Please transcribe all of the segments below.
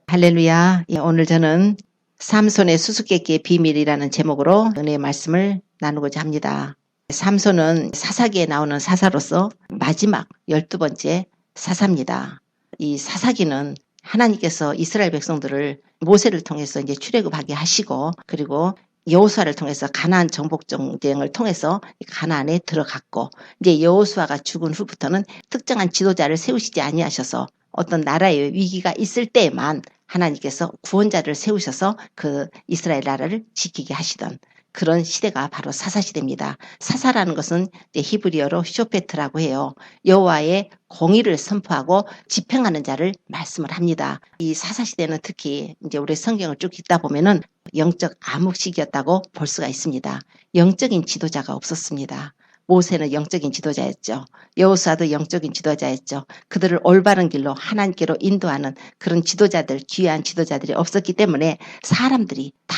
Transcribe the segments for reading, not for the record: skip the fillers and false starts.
할렐루야. 오늘 저는 삼손의 수수께끼의 비밀이라는 제목으로 은혜의 말씀을 나누고자 합니다. 삼손은 사사기에 나오는 사사로서 마지막 12번째 사사입니다. 이 사사기는 하나님께서 이스라엘 백성들을 모세를 통해서 이제 출애굽하게 하시고, 그리고 여호수아를 통해서 가나안 정복 전쟁을 통해서 가나안에 들어갔고, 이제 여호수아가 죽은 후부터는 특정한 지도자를 세우시지 아니하셔서 어떤 나라의 위기가 있을 때에만 하나님께서 구원자를 세우셔서 그 이스라엘 나라를 지키게 하시던 그런 시대가 바로 사사시대입니다. 사사라는 것은 히브리어로 쇼페트라고 해요. 여호와의 공의를 선포하고 집행하는 자를 말씀을 합니다. 이 사사시대는 특히 이제 우리 성경을 쭉 읽다 보면은 영적 암흑시기였다고 볼 수가 있습니다. 영적인 지도자가 없었습니다. 모세는 영적인 지도자였죠. 여호수아도 영적인 지도자였죠. 그들을 올바른 길로 하나님께로 인도하는 그런 지도자들, 귀한 지도자들이 없었기 때문에 사람들이 다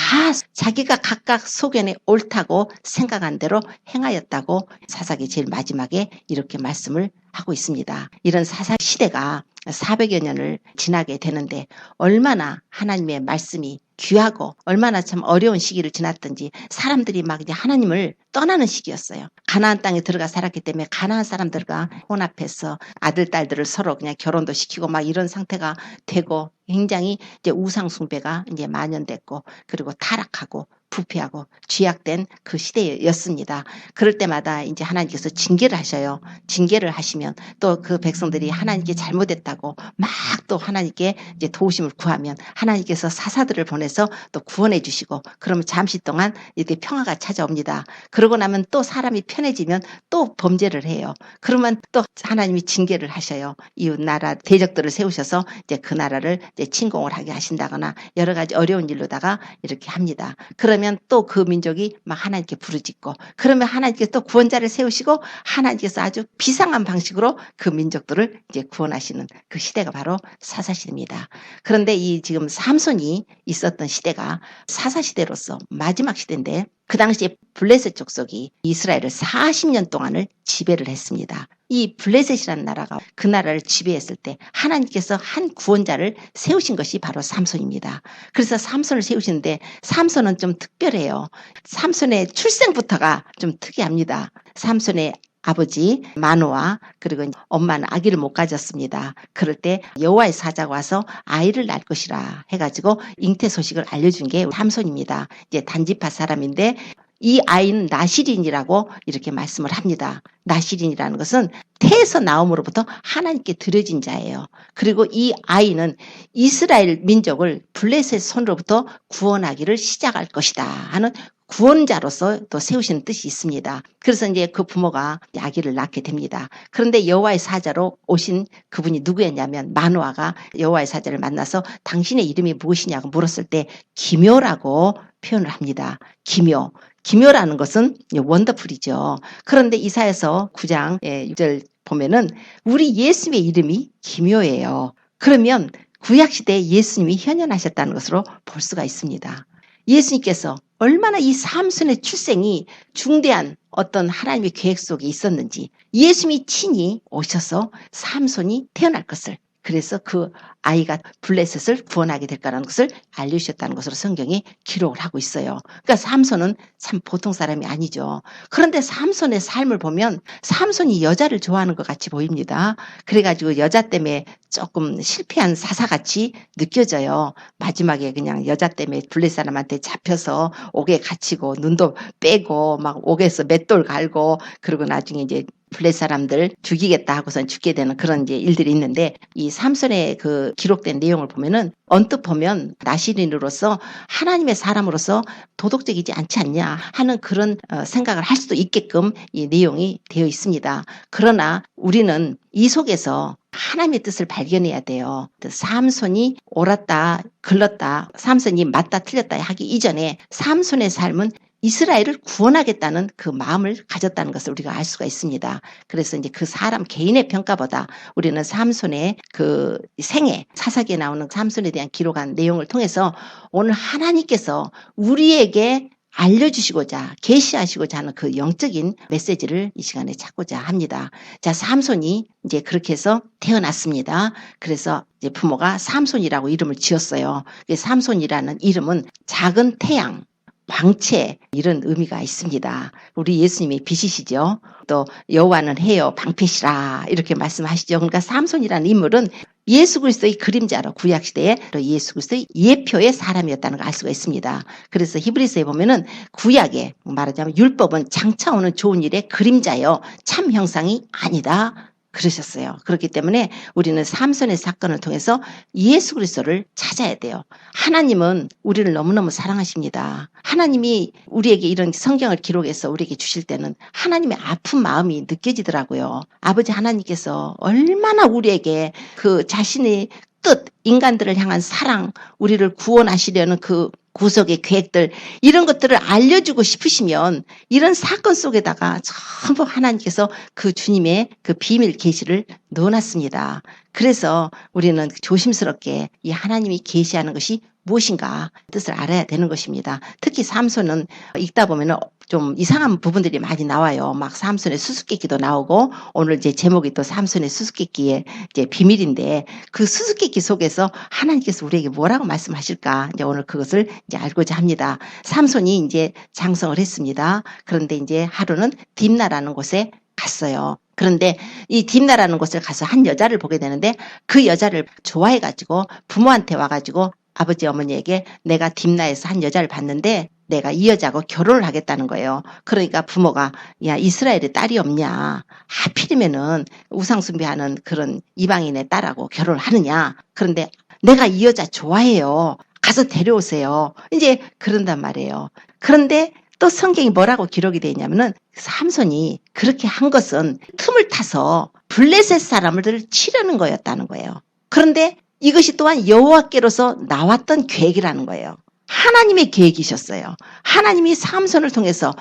자기가 각각 소견에 옳다고 생각한 대로 행하였다고 사사기 제일 마지막에 이렇게 말씀을 하고 있습니다. 이런 사사 시대가 400여 년을 지나게 되는데 얼마나 하나님의 말씀이 귀하고 얼마나 참 어려운 시기를 지났던지 사람들이 막 이제 하나님을 떠나는 시기였어요. 가나안 땅에 들어가 살았기 때문에 가나안 사람들과 혼합해서 아들, 딸들을 서로 그냥 결혼도 시키고 막 이런 상태가 되고 굉장히 이제 우상 숭배가 이제 만연됐고 그리고 타락하고 부패하고 죄악된 그 시대였습니다. 그럴 때마다 이제 하나님께서 징계를 하셔요. 징계를 하시면 또 그 백성들이 하나님께 잘못했다고 막 또 하나님께 이제 도우심을 구하면 하나님께서 사사들을 보내서 또 구원해 주시고 그러면 잠시 동안 이렇게 평화가 찾아옵니다. 그러고 나면 또 사람이 편해지면 또 범죄를 해요. 그러면 또 하나님이 징계를 하셔요. 이웃 나라 대적들을 세우셔서 이제 그 나라를 이제 침공을 하게 하신다거나 여러 가지 어려운 일로다가 이렇게 합니다. 그러면 또 그 민족이 막 하나님께 부르짖고 그러면 하나님께서 또 구원자를 세우시고 하나님께서 아주 비상한 방식으로 그 민족들을 이제 구원하시는 그 시대가 바로 사사시대입니다. 그런데 이 지금 삼손이 있었던 시대가 사사시대로서 마지막 시대인데 그 당시에 블레셋 족속이 이스라엘을 40년 동안을 지배를 했습니다. 이 블레셋이라는 나라가 그 나라를 지배했을 때 하나님께서 한 구원자를 세우신 것이 바로 삼손입니다. 그래서 삼손을 세우시는데 삼손은 좀 특별해요. 삼손의 출생부터가 좀 특이합니다. 삼손의 아버지 마노아 그리고 엄마는 아기를 못 가졌습니다. 그럴 때 여호와의 사자가 와서 아이를 낳을 것이라 해가지고 잉태 소식을 알려준 게 삼손입니다. 이제 단지파 사람인데 이 아이는 나시린이라고 이렇게 말씀을 합니다. 나시린이라는 것은 태에서 나옴으로부터 하나님께 드려진 자예요. 그리고 이 아이는 이스라엘 민족을 블레셋 손으로부터 구원하기를 시작할 것이다 하는 구원자로서 또 세우시는 뜻이 있습니다. 그래서 이제 그 부모가 아기를 낳게 됩니다. 그런데 여호와의 사자로 오신 그분이 누구였냐면 마노아가 여호와의 사자를 만나서 당신의 이름이 무엇이냐고 물었을 때 기묘라고 표현을 합니다. 기묘. 기묘라는 것은 원더풀이죠. 그런데 이사야서 9장 6절 보면은 우리 예수님의 이름이 기묘예요. 그러면 구약시대에 예수님이 현현하셨다는 것으로 볼 수가 있습니다. 예수님께서 얼마나 이 삼손의 출생이 중대한 어떤 하나님의 계획 속에 있었는지 예수님이 친히 오셔서 삼손이 태어날 것을 그래서 그 아이가 블레셋을 구원하게 될 거라는 것을 알려주셨다는 것으로 성경이 기록을 하고 있어요. 그러니까 삼손은 참 보통 사람이 아니죠. 그런데 삼손의 삶을 보면 삼손이 여자를 좋아하는 것 같이 보입니다. 그래가지고 여자 때문에 조금 실패한 사사같이 느껴져요. 마지막에 그냥 여자 때문에 블레셋 사람한테 잡혀서 옥에 갇히고 눈도 빼고 막 옥에서 맷돌 갈고 그리고 나중에 이제 블레셋 사람들 죽이겠다 하고선 죽게 되는 그런 이제 일들이 있는데 이 삼손의 그 기록된 내용을 보면은 언뜻 보면 나시린으로서 하나님의 사람으로서 도덕적이지 않지 않냐 하는 그런 생각을 할 수도 있게끔 이 내용이 되어 있습니다. 그러나 우리는 이 속에서 하나님의 뜻을 발견해야 돼요. 삼손이 옳았다, 글렀다, 삼손이 맞다, 틀렸다 하기 이전에 삼손의 삶은 이스라엘을 구원하겠다는 그 마음을 가졌다는 것을 우리가 알 수가 있습니다. 그래서 이제 그 사람 개인의 평가보다 우리는 삼손의 그 생애, 사사기에 나오는 삼손에 대한 기록한 내용을 통해서 오늘 하나님께서 우리에게 알려주시고자 계시하시고자 하는 그 영적인 메시지를 이 시간에 찾고자 합니다. 자, 삼손이 이제 그렇게 해서 태어났습니다. 그래서 이제 부모가 삼손이라고 이름을 지었어요. 삼손이라는 이름은 작은 태양, 광채 이런 의미가 있습니다. 우리 예수님이 빛이시죠. 또 여호와는 해요 방패시라 이렇게 말씀하시죠. 그러니까 삼손이라는 인물은 예수 그리스도의 그림자로 구약시대에 예수 그리스도의 예표의 사람이었다는 걸 알 수가 있습니다. 그래서 히브리서에 보면은 구약에 말하자면 율법은 장차 오는 좋은 일의 그림자요 참 형상이 아니다. 그러셨어요. 그렇기 때문에 우리는 삼손의 사건을 통해서 예수 그리스도를 찾아야 돼요. 하나님은 우리를 너무너무 사랑하십니다. 하나님이 우리에게 이런 성경을 기록해서 우리에게 주실 때는 하나님의 아픈 마음이 느껴지더라고요. 아버지 하나님께서 얼마나 우리에게 그 자신의 뜻, 인간들을 향한 사랑, 우리를 구원하시려는 그 구속의 계획들 이런 것들을 알려주고 싶으시면 이런 사건 속에다가 전부 하나님께서 그 주님의 그 비밀 계시를 넣어놨습니다. 그래서 우리는 조심스럽게 이 하나님이 계시하는 것이 무엇인가 뜻을 알아야 되는 것입니다. 특히 삼손은 읽다 보면 좀 이상한 부분들이 많이 나와요. 막 삼손의 수수께끼도 나오고 오늘 이제 제목이 또 삼손의 수수께끼의 이제 비밀인데 그 수수께끼 속에서 하나님께서 우리에게 뭐라고 말씀하실까 이제 오늘 그것을 이제 알고자 합니다. 삼손이 이제 장성을 했습니다. 그런데 이제 하루는 딥나라는 곳에 갔어요. 그런데 이 딥나라는 곳을 가서 한 여자를 보게 되는데 그 여자를 좋아해가지고 부모한테 와가지고 아버지 어머니에게 내가 딥나에서 한 여자를 봤는데 내가 이 여자하고 결혼을 하겠다는 거예요. 그러니까 부모가 야 이스라엘에 딸이 없냐. 하필이면은 우상숭배하는 그런 이방인의 딸하고 결혼을 하느냐. 그런데 내가 이 여자 좋아해요. 가서 데려오세요. 이제 그런단 말이에요. 그런데 또 성경이 뭐라고 기록이 되어 있냐면은 삼손이 그렇게 한 것은 틈을 타서 블레셋 사람들을 치려는 거였다는 거예요. 그런데 이것이 또한 여호와께로서 나왔던 계획이라는 거예요. 하나님의 계획이셨어요. 하나님이 삼손을 통해서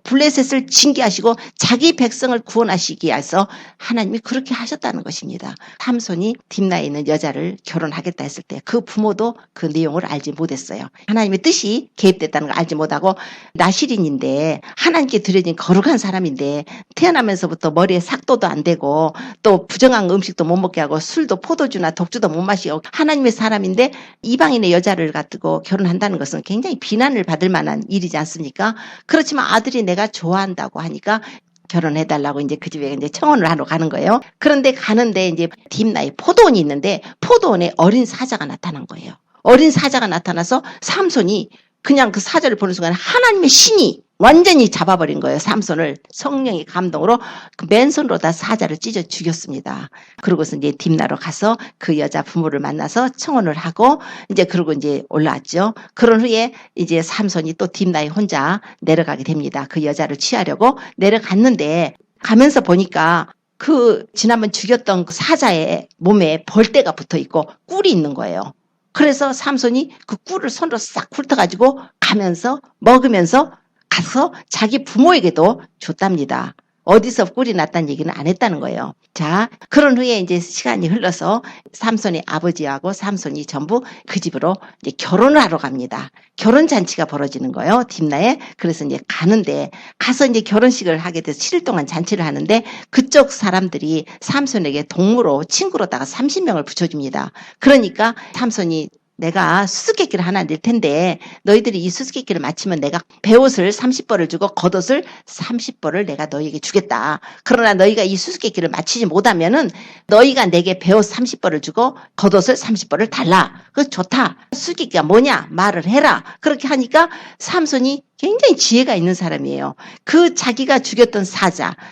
블레셋을 징계하시고 자기 백성을 구원하시기 위해서 하나님이 그렇게 하셨다는 것입니다. 삼손이 딥나에 있는 여자를 결혼하겠다 했을 때 그 부모도 그 내용을 알지 못했어요. 하나님의 뜻이 개입됐다는 걸 알지 못하고 나실인인데 하나님께 드려진 거룩한 사람인데 태어나면서부터 머리에 삭도도 안 되고 또 부정한 음식도 못 먹게 하고 술도 포도주나 독주도 못 마시고 하나님의 사람인데 이방인의 여자를 갖고 결혼한다는 것은 굉장히 비난을 받을 만한 일이지 않습니까? 그렇지만 아들이 내가 좋아한다고 하니까 결혼해달라고 이제 그 집에 이제 청혼을 하러 가는 거예요. 그런데 가는데 이제 딥나에 포도원이 있는데 포도원에 어린 사자가 나타난 거예요. 어린 사자가 나타나서 삼손이 그냥 그 사자를 보는 순간 하나님의 신이 완전히 잡아버린 거예요. 삼손을 성령의 감동으로 그 맨손으로 다 사자를 찢어 죽였습니다. 그러고서 이제 딥나로 가서 그 여자 부모를 만나서 청혼을 하고 이제 그러고 이제 올라왔죠. 그런 후에 이제 삼손이 또 딥나에 혼자 내려가게 됩니다. 그 여자를 취하려고 내려갔는데 가면서 보니까 그 지난번 죽였던 그 사자의 몸에 벌떼가 붙어 있고 꿀이 있는 거예요. 그래서 삼손이 그 꿀을 손으로 싹 훑어가지고 가면서 먹으면서 가서 자기 부모에게도 줬답니다. 어디서 꿀이 났다는 얘기는 안 했다는 거예요. 자, 그런 후에 이제 시간이 흘러서 삼손의 아버지하고 삼손이 전부 그 집으로 이제 결혼을 하러 갑니다. 결혼 잔치가 벌어지는 거예요. 딥나에. 그래서 이제 가는데 가서 이제 결혼식을 하게 돼서 7일 동안 잔치를 하는데 그쪽 사람들이 삼손에게 동무로 친구로다가 30명을 붙여줍니다. 그러니까 삼손이 내가 수수께끼를 하나 낼 텐데 너희들이 이 수수께끼를 맞히면 내가 베옷을 30벌을 주고 겉옷을 30벌을 내가 너희에게 주겠다. 그러나 너희가 이 수수께끼를 맞히지 못하면은 너희가 내게 베옷 30벌을 주고 겉옷을 30벌을 달라. 그거 좋다. 수수께끼가 뭐냐? 말을 해라. 그렇게 하니까 삼손이 굉장히 지혜가 있는 사람이에요. 그 자기가 죽였던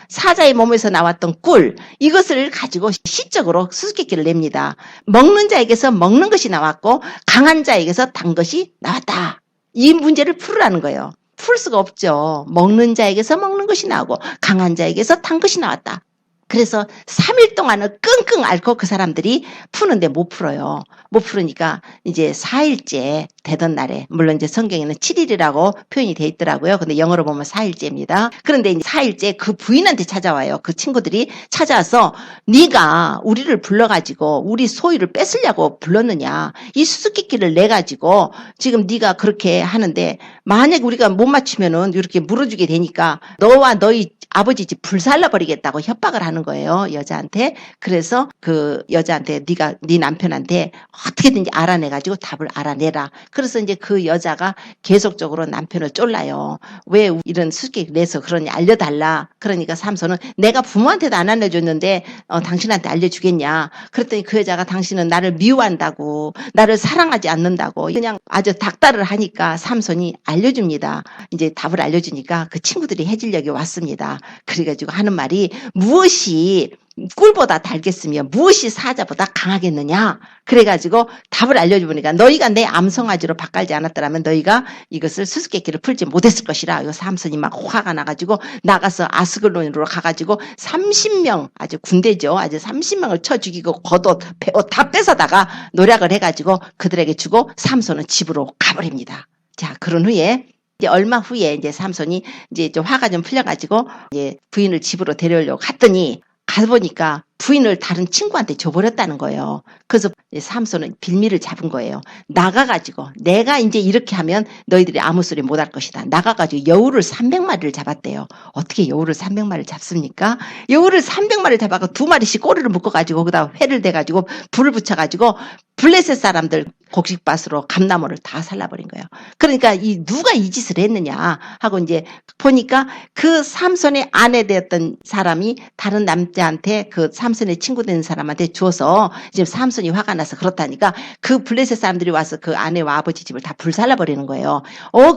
사자의 몸에서 나왔던 꿀, 이것을 가지고 시적으로 수수께끼를 냅니다. 먹는 자에게서 먹는 것이 나왔고 강한 자에게서 단 것이 나왔다. 이 문제를 풀으라는 거예요. 풀 수가 없죠. 먹는 자에게서 먹는 것이 나오고 강한 자에게서 단 것이 나왔다. 그래서 3일 동안을 끙끙 앓고 그 사람들이 푸는데 못 풀어요. 못 풀으니까 이제 4일째 되던 날에, 물론 이제 성경에는 7일이라고 표현이 돼 있더라고요. 근데 영어로 보면 4일째입니다. 그런데 이제 4일째 그 부인한테 찾아와요. 그 친구들이 찾아와서 네가 우리를 불러가지고 우리 소유를 뺏으려고 불렀느냐. 이 수수께끼를 내가지고 지금 네가 그렇게 하는데 만약 우리가 못 맞추면은 이렇게 물어주게 되니까 너와 너희 아버지 집 불살라 버리겠다고 협박을 하는 거예요, 여자한테. 그래서 그 여자한테 네가 네 남편한테 어떻게든지 알아내가지고 답을 알아내라. 그래서 이제 그 여자가 계속적으로 남편을 쫄라요. 왜 이런 수수께끼 내서 그러니 알려달라. 그러니까 삼손은 내가 부모한테도 안 알려줬는데 당신한테 알려주겠냐. 그랬더니 그 여자가 당신은 나를 미워한다고, 나를 사랑하지 않는다고 그냥 아주 닥달을 하니까 삼손이 알려줍니다. 이제 답을 알려주니까 그 친구들이 해질녘에 왔습니다. 그래가지고 하는 말이 무엇이 꿀보다 달겠으며 무엇이 사자보다 강하겠느냐. 그래가지고 답을 알려주보니까 너희가 내 암송아지로 바꾸지 않았더라면 너희가 이것을 수수께끼를 풀지 못했을 것이라. 이 삼손이 막 화가 나가지고 나가서 아스글론으로 가가지고 30명, 아주 군대죠. 아주 30명을 쳐 죽이고 겉옷, 배옷 다 뺏어다가 노략을 해가지고 그들에게 주고 삼손은 집으로 가버립니다. 자, 그런 후에 이제 얼마 후에 이제 삼손이 이제 좀 화가 좀 풀려가지고 이제 부인을 집으로 데려오려고 갔더니 가보니까 부인을 다른 친구한테 줘버렸다는 거예요. 그래서 삼손은 빌미를 잡은 거예요. 나가가지고 내가 이제 이렇게 하면 너희들이 아무 소리 못할 것이다. 나가가지고 여우를 300마리를 잡았대요. 어떻게 여우를 300마리를 잡습니까? 여우를 300마리를 잡아서 2마리씩 꼬리를 묶어가지고 거기다 회를 대가지고 불을 붙여가지고 블레셋 사람들 곡식밭으로 감나무를 다 살라버린 거예요. 그러니까 누가 이 짓을 했느냐 하고 이제 보니까 그 삼손의 아내 되었던 사람이 다른 남자한테 그 삼손의 친구 된 사람한테 줘서 지금 삼손이 화가 나서 그렇다니까 그 블레셋 사람들이 와서 그 아내와 아버지 집을 다 불살라버리는 거예요.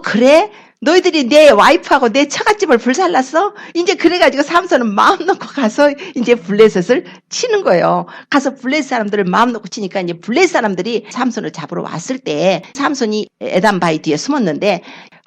그래? 너희들이 내 와이프하고 내 처갓집을 불살랐어? 이제 그래가지고 삼손은 마음 놓고 가서 이제 블레셋을 치는 거예요. 가서 블레셋 사람들을 마음 놓고 치니까 이제 블레셋 사람들이 삼손을 잡으러 왔을 때 삼손이 에단 바위 뒤에 숨었는데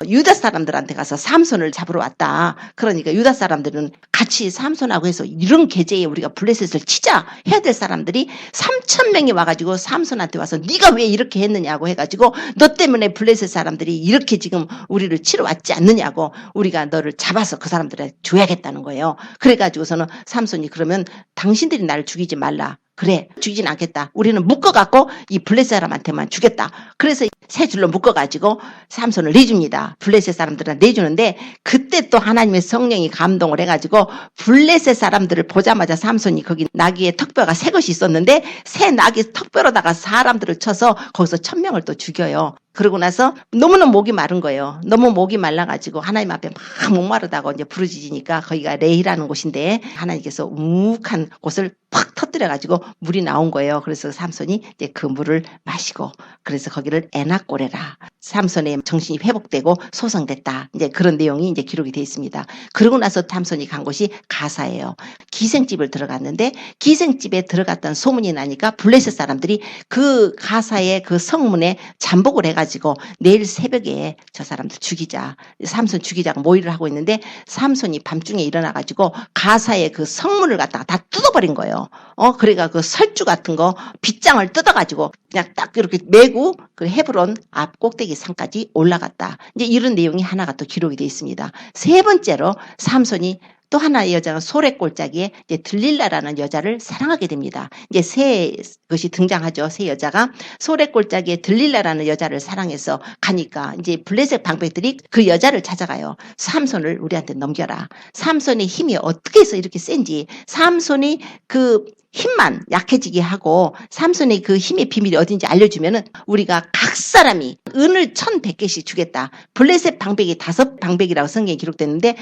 유다 사람들한테 가서 삼손을 잡으러 왔다. 그러니까 유다 사람들은 같이 삼손하고 해서 이런 계제에 우리가 블레셋을 치자 해야 될 사람들이 3,000명이 와가지고 삼손한테 와서 네가 왜 이렇게 했느냐고 해가지고 너 때문에 블레셋 사람들이 이렇게 지금 우리를 치러 왔지 않느냐고 우리가 너를 잡아서 그 사람들한테 줘야겠다는 거예요. 그래가지고서는 삼손이 그러면 당신들이 나를 죽이지 말라. 그래, 죽이진 않겠다. 우리는 묶어갖고 이 블레셋 사람한테만 주겠다. 그래서 세 줄로 묶어가지고 삼손을 내줍니다. 블레셋 사람들한테 내주는데 그때 또 하나님의 성령이 감동을 해가지고 블레셋 사람들을 보자마자 삼손이 거기 나귀의 턱뼈가 새 것이 있었는데 새 나귀 턱뼈로다가 사람들을 쳐서 거기서 1,000명을 또 죽여요. 그러고 나서 너무너무 목이 마른 거예요. 너무 목이 말라가지고 하나님 앞에 막 목마르다고 이제 부르짖으니까 거기가 레히라는 곳인데 하나님께서 우욱한 곳을 팍 터뜨려가지고 물이 나온 거예요. 그래서 삼손이 이제 그 물을 마시고 그래서 거기를 에낙고레라. 삼손의 정신이 회복되고 소성됐다. 이제 그런 내용이 이제 기록이 되어 있습니다. 그러고 나서 삼손이 간 곳이 가사예요. 기생집을 들어갔는데 기생집에 들어갔다는 소문이 나니까 블레셋 사람들이 그 가사의 그 성문에 잠복을 해가지고 내일 새벽에 저 사람들 죽이자. 삼손 죽이자고 모의를 하고 있는데 삼손이 밤중에 일어나가지고 가사의 그 성문을 갖다가 다 뜯어버린 거예요. 그러니까 그 설주 같은 거 빗장을 뜯어가지고 그냥 딱 이렇게 메고 그 헤브론 앞 꼭대기 산까지 올라갔다. 이제 이런 내용이 하나가 또 기록이 되어 있습니다. 세 번째로 삼손이 또 하나의 여자가 소래골짜기에 이제 들릴라라는 여자를 사랑하게 됩니다. 이제 새 것이 등장하죠. 새 여자가 소래골짜기에 들릴라라는 여자를 사랑해서 가니까 이제 블레셋 방백들이 그 여자를 찾아가요. 삼손을 우리한테 넘겨라. 삼손의 힘이 어떻게 해서 이렇게 센지 삼손이 그 힘만 약해지게 하고 삼손의 그 힘의 비밀이 어딘지 알려주면은 우리가 각 사람이 은을 1,100개씩 주겠다. 블레셋 방백이 5방백이라고 성경에 기록됐는데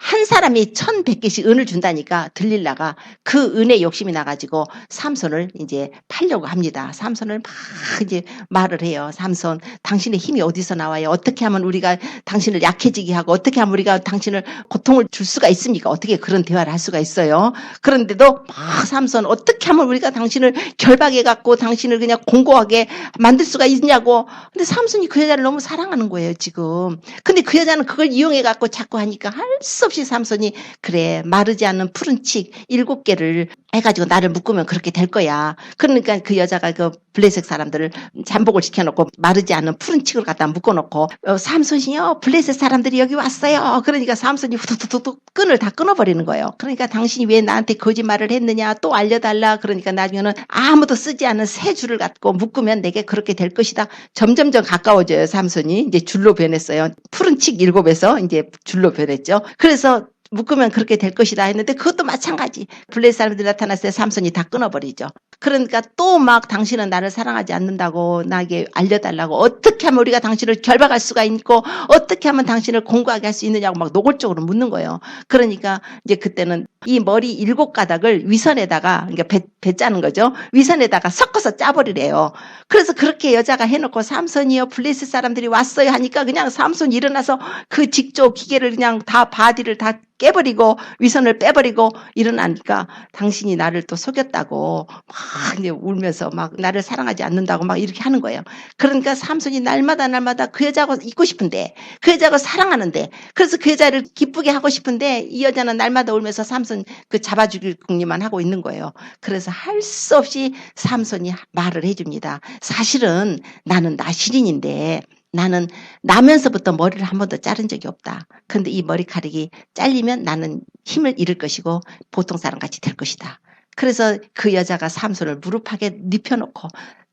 한 사람이 1,100개씩 은을 준다니까 들릴라가 그 은에 욕심이 나가지고 삼손을 이제 팔려고 합니다. 삼손을 막 이제 말을 해요. 삼손, 당신의 힘이 어디서 나와요? 어떻게 하면 우리가 당신을 약해지게 하고 어떻게 하면 우리가 당신을 고통을 줄 수가 있습니까? 어떻게 그런 대화를 할 수가 있어요? 그런데도 막 삼손, 어떻게 하면 우리가 당신을 결박해갖고 당신을 그냥 공고하게 만들 수가 있냐고. 근데 삼손이 그 여자를 너무 사랑하는 거예요, 지금. 근데 그 여자는 그걸 이용해갖고 자꾸 하니까 할 수 없이 삼손이 그래 마르지 않는 푸른 칡 7개를 해가지고 나를 묶으면 그렇게 될 거야. 그러니까 그 여자가 그 블레셋 사람들을 잠복을 시켜놓고 마르지 않는 푸른 칡을 갖다 묶어놓고 삼손이요 블레셋 사람들이 여기 왔어요. 그러니까 삼손이 후두두두 끈을 다 끊어버리는 거예요. 그러니까 당신이 왜 나한테 거짓말을 했느냐 또 알려달라. 그러니까 나중에는 아무도 쓰지 않은 새 줄을 갖고 묶으면 내게 그렇게 될 것이다. 점점점 가까워져요. 삼손이 이제 줄로 변했어요. 푸른 칡 7에서 이제 줄로 변했죠. 그래서 묶으면 그렇게 될 것이다 했는데 그것도 마찬가지. 블레셋 사람들이 나타났을 때 삼손이 다 끊어버리죠. 그러니까 또 막 당신은 나를 사랑하지 않는다고 나에게 알려달라고 어떻게 하면 우리가 당신을 결박할 수가 있고 어떻게 하면 당신을 공고하게 할 수 있느냐고 막 노골적으로 묻는 거예요. 그러니까 이제 그때는 이 머리 7가닥을 위선에다가 그러니까 배 짜는 거죠. 위선에다가 섞어서 짜버리래요. 그래서 그렇게 여자가 해놓고 삼손이요 블레셋 사람들이 왔어요 하니까 그냥 삼손이 일어나서 그 직조 기계를 그냥 다 바디를 다 깨버리고 위선을 빼버리고 일어나니까 당신이 나를 또 속였다고 막 이제 울면서 막 나를 사랑하지 않는다고 막 이렇게 하는 거예요. 그러니까 삼손이 날마다 그 여자하고 있고 싶은데 그 여자하고 사랑하는데 그래서 그 여자를 기쁘게 하고 싶은데 이 여자는 날마다 울면서 삼손 그 잡아 죽일 궁리만 하고 있는 거예요. 그래서 할 수 없이 삼손이 말을 해줍니다. 사실은 나는 나시린인데 나는 나면서부터 머리를 한 번도 자른 적이 없다. 근데 이 머리카락이 잘리면 나는 힘을 잃을 것이고 보통 사람같이 될 것이다. 그래서 그 여자가 삼손을 무릎하게 눕혀놓고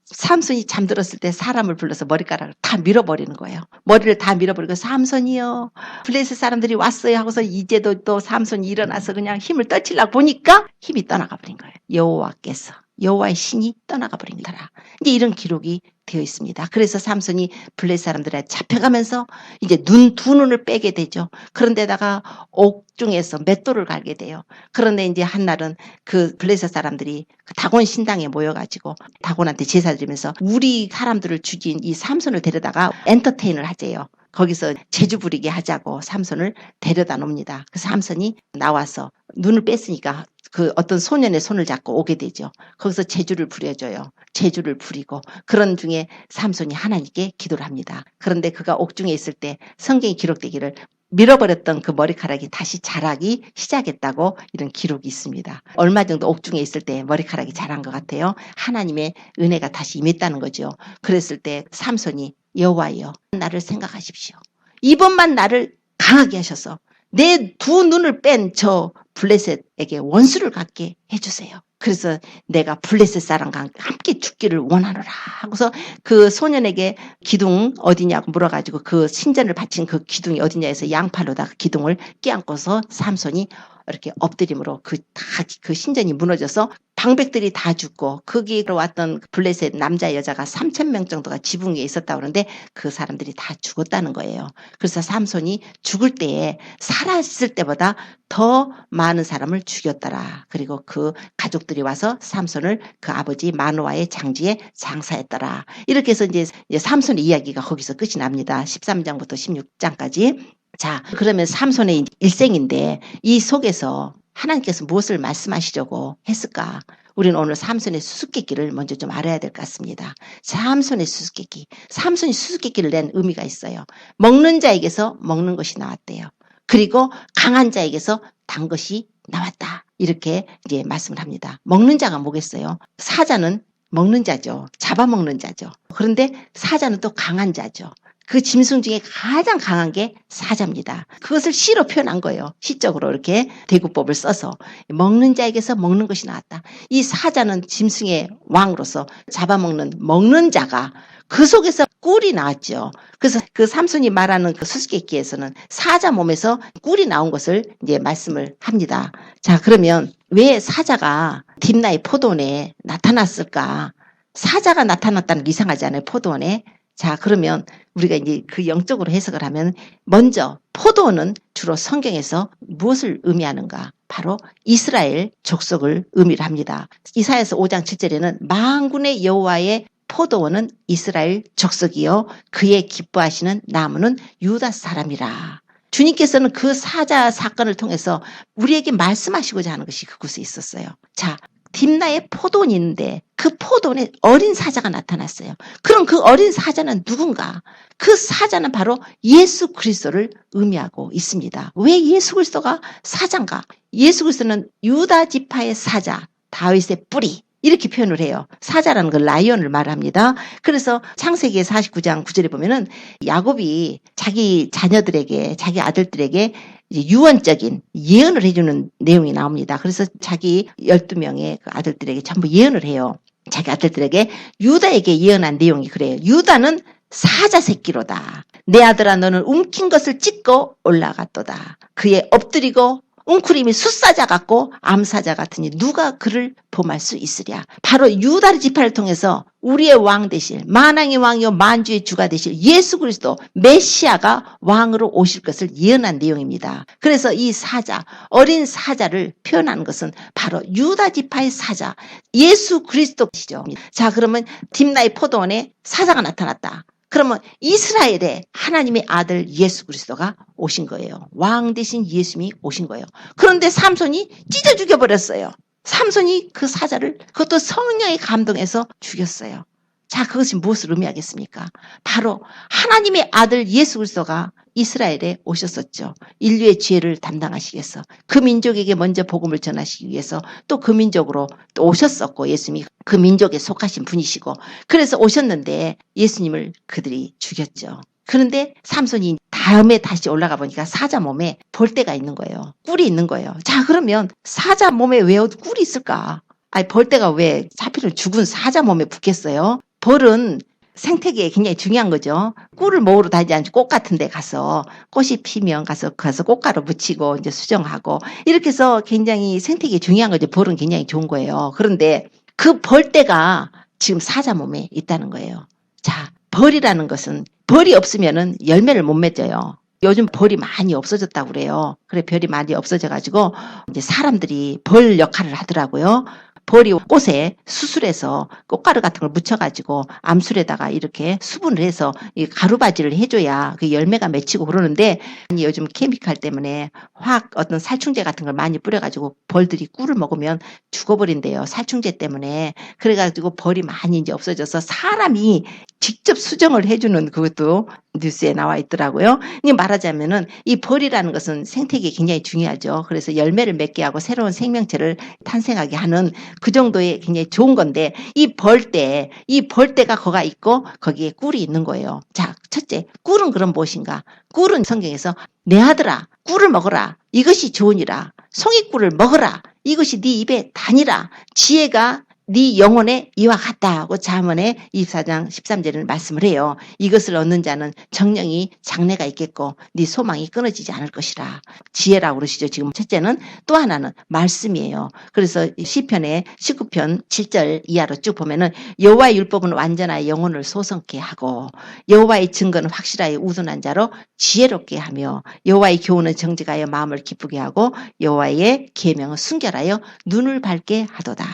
삼손이 잠들었을 때 사람을 불러서 머리카락을 다 밀어버리는 거예요. 머리를 다 밀어버리고 삼손이요 블레셋 사람들이 왔어요 하고서 이제도 또 삼손이 일어나서 그냥 힘을 떨치려고 보니까 힘이 떠나가 버린 거예요. 여호와께서 여호와의 신이 떠나가 버린 거라. 이제 이런 기록이 되어 있습니다. 그래서 삼손이 블레셋 사람들에 잡혀가면서 이제 두 눈을 빼게 되죠. 그런데다가 옥중에서 맷돌을 갈게 돼요. 그런데 이제 한날은 그 블레셋 사람들이 다곤 신당에 모여가지고 다곤한테 제사 드리면서 우리 사람들을 죽인 이 삼손을 데려다가 엔터테인을 하재요. 거기서 재주 부리게 하자고 삼손을 데려다 놉니다. 그 삼손이 나와서 눈을 뺐으니까 그 어떤 소년의 손을 잡고 오게 되죠. 거기서 재주를 부려줘요. 재주를 부리고 그런 중에 삼손이 하나님께 기도를 합니다. 그런데 그가 옥중에 있을 때 성경에 기록되기를 밀어버렸던 그 머리카락이 다시 자라기 시작했다고 이런 기록이 있습니다. 얼마 정도 옥중에 있을 때 머리카락이 자란 것 같아요. 하나님의 은혜가 다시 임했다는 거죠. 그랬을 때 삼손이 여호와여 나를 생각하십시오. 이번만 나를 강하게 하셔서 내 두 눈을 뺀 저 블레셋에게 원수를 갖게 해주세요. 그래서 내가 블레셋 사람과 함께 죽기를 원하노라 하고서 그 소년에게 기둥 어디냐고 물어가지고 그 신전을 바친 그 기둥이 어디냐 해서 양팔로다가 기둥을 끼얹고서 삼손이 이렇게 엎드림으로 그 신전이 무너져서 방백들이 다 죽고 거기로 왔던 블레셋 남자 여자가 3,000명 정도가 지붕 위에 있었다고 그러는데 그 사람들이 다 죽었다는 거예요. 그래서 삼손이 죽을 때에 살았을 때보다 더 많은 사람을 죽였더라. 그리고 그 가족들이 와서 삼손을 그 아버지 마노아의 장지에 장사했더라. 이렇게 해서 이제 삼손의 이야기가 거기서 끝이 납니다. 13장부터 16장까지. 자, 그러면 삼손의 일생인데 이 속에서 하나님께서 무엇을 말씀하시려고 했을까? 우리는 오늘 삼손의 수수께끼를 먼저 좀 알아야 될 것 같습니다. 삼손의 수수께끼. 삼손이 수수께끼를 낸 의미가 있어요. 먹는 자에게서 먹는 것이 나왔대요. 그리고 강한 자에게서 단 것이 나왔다. 이렇게 이제 말씀을 합니다. 먹는 자가 뭐겠어요? 사자는 먹는 자죠. 잡아먹는 자죠. 그런데 사자는 또 강한 자죠. 그 짐승 중에 가장 강한 게 사자입니다. 그것을 시로 표현한 거예요. 시적으로 이렇게 대구법을 써서 먹는 자에게서 먹는 것이 나왔다. 이 사자는 짐승의 왕으로서 잡아먹는 먹는 자가 그 속에서 꿀이 나왔죠. 그래서 그 삼손이 말하는 그 수수께끼에서는 사자 몸에서 꿀이 나온 것을 이제 말씀을 합니다. 자, 그러면 왜 사자가 딥나의 포도원에 나타났을까? 사자가 나타났다는 게 이상하지 않아요? 포도원에. 자, 그러면 우리가 이제 그 영적으로 해석을 하면 먼저 포도원은 주로 성경에서 무엇을 의미하는가? 바로 이스라엘 족속을 의미를 합니다. 이사야서 5장 7절에는 만군의 여호와의 포도원은 이스라엘 족속이요 그의 기뻐하시는 나무는 유다 사람이라. 주님께서는 그 사자 사건을 통해서 우리에게 말씀하시고자 하는 것이 그곳에 있었어요. 자, 딥나에 포도원이 있는데 그 포도원에 어린 사자가 나타났어요. 그럼 그 어린 사자는 누군가? 그 사자는 바로 예수 그리스도를 의미하고 있습니다. 왜 예수 그리스도가 사자인가? 예수 그리스도는 유다 지파의 사자, 다윗의 뿌리, 이렇게 표현을 해요. 사자라는 건 라이언을 말합니다. 그래서 창세기 49장 9절에 보면은 야곱이 자기 자녀들에게, 자기 아들들에게 이제 유언적인 예언을 해주는 내용이 나옵니다. 그래서 자기 12명의 아들들에게 전부 예언을 해요. 자기 아들들에게 유다에게 예언한 내용이 그래요. 유다는 사자 새끼로다. 내 아들아 너는 움킨 것을 찢고 올라갔도다. 그의 엎드리고 웅크림이 숫사자 같고 암사자 같으니 누가 그를 범할 수 있으랴. 바로 유다 지파를 통해서 우리의 왕 되실, 만왕의 왕이요 만주의 주가 되실 예수 그리스도 메시아가 왕으로 오실 것을 예언한 내용입니다. 그래서 이 사자, 어린 사자를 표현하는 것은 바로 유다 지파의 사자, 예수 그리스도시죠. 자, 그러면 딥나의 포도원에 사자가 나타났다. 그러면 이스라엘에 하나님의 아들 예수 그리스도가 오신 거예요. 왕 대신 예수님이 오신 거예요. 그런데 삼손이 찢어 죽여버렸어요. 삼손이 그 사자를 그것도 성령의 감동에서 죽였어요. 자, 그것이 무엇을 의미하겠습니까? 바로 하나님의 아들 예수 그리스도가 이스라엘에 오셨었죠. 인류의 죄를 담당하시겠어. 그 민족에게 먼저 복음을 전하시기 위해서 또 그 민족으로 또 오셨었고 예수님이 그 민족에 속하신 분이시고 그래서 오셨는데 예수님을 그들이 죽였죠. 그런데 삼손이 다음에 다시 올라가 보니까 사자 몸에 벌떼가 있는 거예요. 꿀이 있는 거예요. 자, 그러면 사자 몸에 왜 꿀이 있을까? 아니, 벌떼가 왜 하필 죽은 사자 몸에 붙겠어요? 벌은 생태계에 굉장히 중요한 거죠. 꿀을 먹으러 다니지 않고 꽃 같은 데 가서 꽃이 피면 가서 꽃가루 묻히고 이제 수정하고 이렇게 해서 굉장히 생태계에 중요한 거죠. 벌은 굉장히 좋은 거예요. 그런데 그 벌떼가 지금 사자 몸에 있다는 거예요. 자, 벌이라는 것은 벌이 없으면은 열매를 못 맺어요. 요즘 벌이 많이 없어졌다고 그래요. 그래, 벌이 많이 없어져가지고 이제 사람들이 벌 역할을 하더라고요. 벌이 꽃에 수술해서 꽃가루 같은 걸 묻혀가지고 암술에다가 이렇게 수분을 해서 이 가루바지를 해줘야 그 열매가 맺히고 그러는데 요즘 케미칼 때문에 화학 어떤 살충제 같은 걸 많이 뿌려가지고 벌들이 꿀을 먹으면 죽어버린대요. 살충제 때문에. 그래가지고 벌이 많이 이제 없어져서 사람이 직접 수정을 해주는 그것도 뉴스에 나와 있더라고요. 말하자면은 이 벌이라는 것은 생태계에 굉장히 중요하죠. 그래서 열매를 맺게 하고 새로운 생명체를 탄생하게 하는 그 정도의 굉장히 좋은 건데 이 벌떼가 거가 있고 거기에 꿀이 있는 거예요. 자, 첫째, 꿀은 그럼 무엇인가? 꿀은 성경에서 내 아들아 꿀을 먹어라. 이것이 좋으니라. 송이꿀을 먹어라. 이것이 네 입에 다니라. 지혜가 네 영혼에 이와 같다 하고 잠언의 24장 13절에는 말씀을 해요. 이것을 얻는 자는 정령이 장래가 있겠고 네 소망이 끊어지지 않을 것이라. 지혜라고 그러시죠. 지금 첫째는. 또 하나는 말씀이에요. 그래서 시편의 19편 7절 이하로 쭉 보면은 여호와의 율법은 완전하여 영혼을 소성케 하고 여호와의 증거는 확실하여 우둔한 자로 지혜롭게 하며 여호와의 교훈은 정직하여 마음을 기쁘게 하고 여호와의 계명은 순결하여 눈을 밝게 하도다.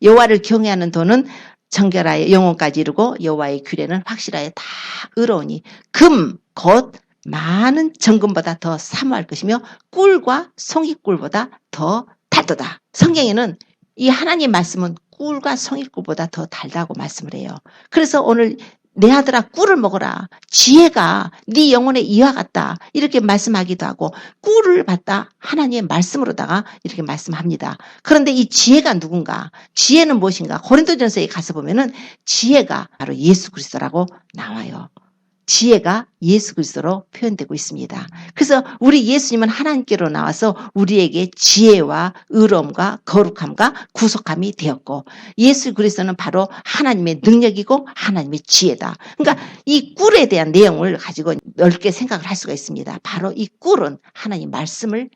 여호와를 경외하는 도는 정결하여 영혼까지 이르고 여호와의 규례는 확실하여 다 의로우니 금 곧 많은 정금보다 더 사모할 것이며 꿀과 송이꿀보다 더 달도다. 성경에는 이 하나님 말씀은 꿀과 송이꿀보다 더 달다고 말씀을 해요. 그래서 오늘 내 아들아 꿀을 먹어라. 지혜가 네 영혼에 이와 같다. 이렇게 말씀하기도 하고 꿀을 받다 하나님의 말씀으로다가 이렇게 말씀합니다. 그런데 이 지혜가 누군가? 지혜는 무엇인가? 고린도전서에 가서 보면은 지혜가 바로 예수 그리스도라고 나와요. 지혜가 예수 그리스도로 표현되고 있습니다. 그래서 우리 예수님은 하나님께로 나와서 우리에게 지혜와 의로움과 거룩함과 구속함이 되었고 예수 그리스도는 바로 하나님의 능력이고 하나님의 지혜다. 그러니까 이 꿀에 대한 내용을 가지고 넓게 생각을 할 수가 있습니다. 바로 이 꿀은 하나님 말씀을